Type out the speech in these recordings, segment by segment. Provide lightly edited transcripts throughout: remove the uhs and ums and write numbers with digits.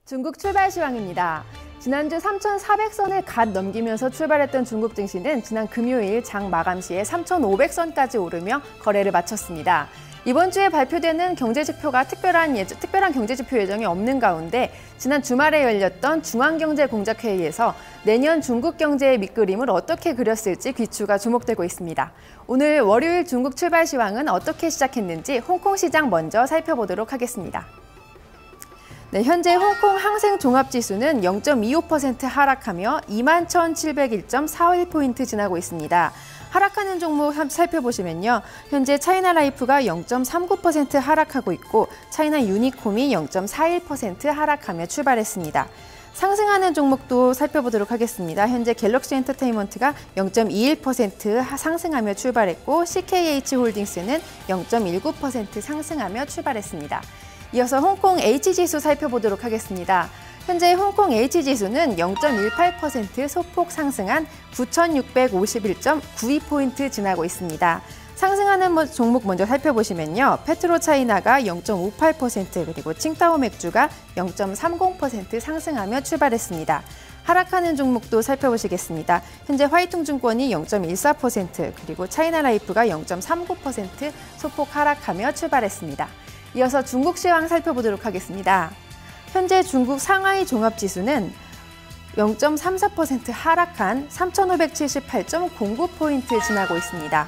중국 출발 시황입니다. 지난주 3,400선을 갓 넘기면서 출발했던 중국 증시는 지난 금요일 장 마감 시에 3,500선까지 오르며 거래를 마쳤습니다. 이번 주에 발표되는 경제지표가 특별한 경제지표 예정이 없는 가운데 지난 주말에 열렸던 중앙경제공작회의에서 내년 중국 경제의 밑그림을 어떻게 그렸을지 귀추가 주목되고 있습니다. 오늘 월요일 중국 출발 시황은 어떻게 시작했는지 홍콩 시장 먼저 살펴보도록 하겠습니다. 네, 현재 홍콩 항생 종합지수는 0.25% 하락하며 21,701.41포인트 지나고 있습니다. 하락하는 종목 살펴보시면요. 현재 차이나라이프가 0.39% 하락하고 있고 차이나 유니콤이 0.41% 하락하며 출발했습니다. 상승하는 종목도 살펴보도록 하겠습니다. 현재 갤럭시 엔터테인먼트가 0.21% 상승하며 출발했고 CKH홀딩스는 0.19% 상승하며 출발했습니다. 이어서 홍콩 H지수 살펴보도록 하겠습니다. 현재 홍콩 H지수는 0.18% 소폭 상승한 9,651.92포인트 지나고 있습니다. 상승하는 종목 먼저 살펴보시면요. 페트로차이나가 0.58% 그리고 칭따오 맥주가 0.30% 상승하며 출발했습니다. 하락하는 종목도 살펴보시겠습니다. 현재 화이퉁증권이 0.14% 그리고 차이나라이프가 0.39% 소폭 하락하며 출발했습니다. 이어서 중국 시황 살펴보도록 하겠습니다. 현재 중국 상하이 종합지수는 0.34% 하락한 3,578.09포인트 지나고 있습니다.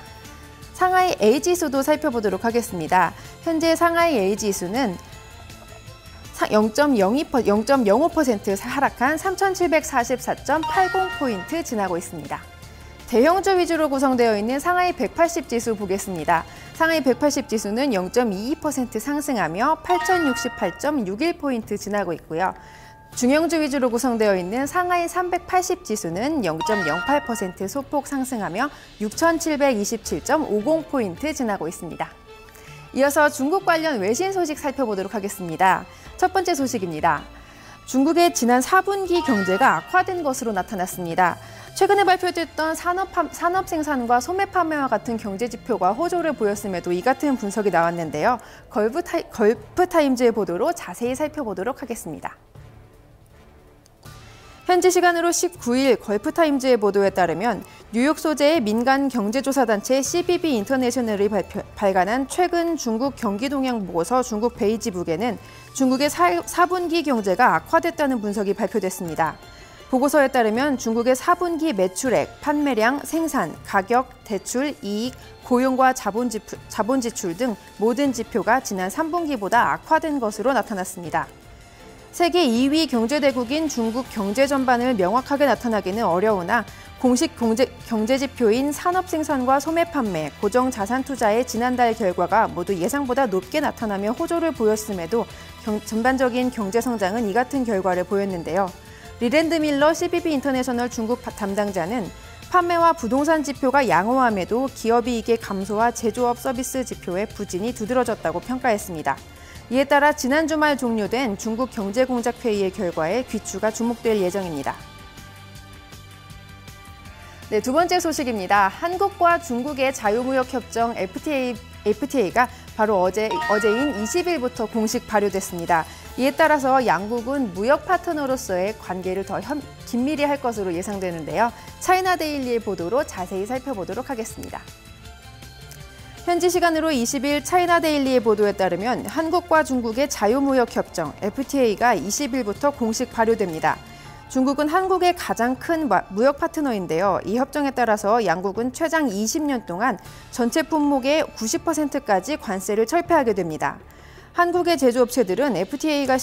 상하이 A지수도 살펴보도록 하겠습니다. 현재 상하이 A지수는 0.05% 하락한 3,744.80포인트 지나고 있습니다. 대형주 위주로 구성되어 있는 상하이 180지수 보겠습니다. 상하이 180지수는 0.22% 상승하며 8,068.61포인트 지나고 있고요. 중형주 위주로 구성되어 있는 상하이 380지수는 0.08% 소폭 상승하며 6,727.50포인트 지나고 있습니다. 이어서 중국 관련 외신 소식 살펴보도록 하겠습니다. 첫 번째 소식입니다. 중국의 지난 4분기 경제가 악화된 것으로 나타났습니다. 최근에 발표됐던 산업 생산과 소매 판매와 같은 경제 지표가 호조를 보였음에도 이 같은 분석이 나왔는데요. 걸프타임즈의 보도로 자세히 살펴보도록 하겠습니다. 현지 시간으로 19일 걸프타임즈의 보도에 따르면 뉴욕 소재의 민간 경제조사단체 CBB 인터내셔널이 발간한 최근 중국 경기 동향 보고서 중국 베이지북에는 중국의 4분기 경제가 악화됐다는 분석이 발표됐습니다. 보고서에 따르면 중국의 4분기 매출액, 판매량, 생산, 가격, 대출, 이익, 고용과 자본 지출 등 모든 지표가 지난 3분기보다 악화된 것으로 나타났습니다. 세계 2위 경제대국인 중국 경제 전반을 명확하게 나타나기는 어려우나 공식 경제 지표인 산업 생산과 소매 판매, 고정 자산 투자의 지난달 결과가 모두 예상보다 높게 나타나며 호조를 보였음에도 전반적인 경제 성장은 이 같은 결과를 보였는데요. 리랜드 밀러 CBB 인터내셔널 중국 담당자는 판매와 부동산 지표가 양호함에도 기업이익의 감소와 제조업 서비스 지표의 부진이 두드러졌다고 평가했습니다. 이에 따라 지난 주말 종료된 중국 경제공작회의의 결과에 귀추가 주목될 예정입니다. 네, 두 번째 소식입니다. 한국과 중국의 자유무역협정 FTA가 바로 어제인 20일부터 공식 발효됐습니다. 이에 따라서 양국은 무역 파트너로서의 관계를 더 긴밀히 할 것으로 예상되는데요. 차이나데일리의 보도로 자세히 살펴보도록 하겠습니다. 현지 시간으로 20일 차이나데일리의 보도에 따르면 한국과 중국의 자유무역협정 FTA가 20일부터 공식 발효됩니다. 중국은 한국의 가장 큰 무역 파트너인데요. 이 협정에 따라서 양국은 최장 20년 동안 전체 품목의 90%까지 관세를 철폐하게 됩니다. 한국의 제조업체들은 FTA가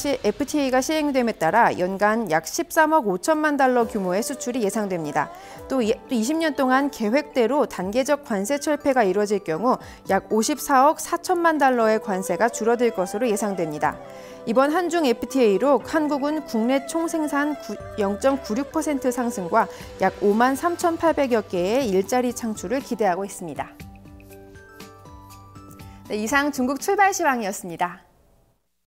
시행됨에 따라 연간 약 13억 5천만 달러 규모의 수출이 예상됩니다. 또 20년 동안 계획대로 단계적 관세 철폐가 이루어질 경우 약 54억 4천만 달러의 관세가 줄어들 것으로 예상됩니다. 이번 한중 FTA로 한국은 국내 총생산 0.96% 상승과 약 5만 3,800여 개의 일자리 창출을 기대하고 있습니다. 네, 이상 중국 출발 시황이었습니다.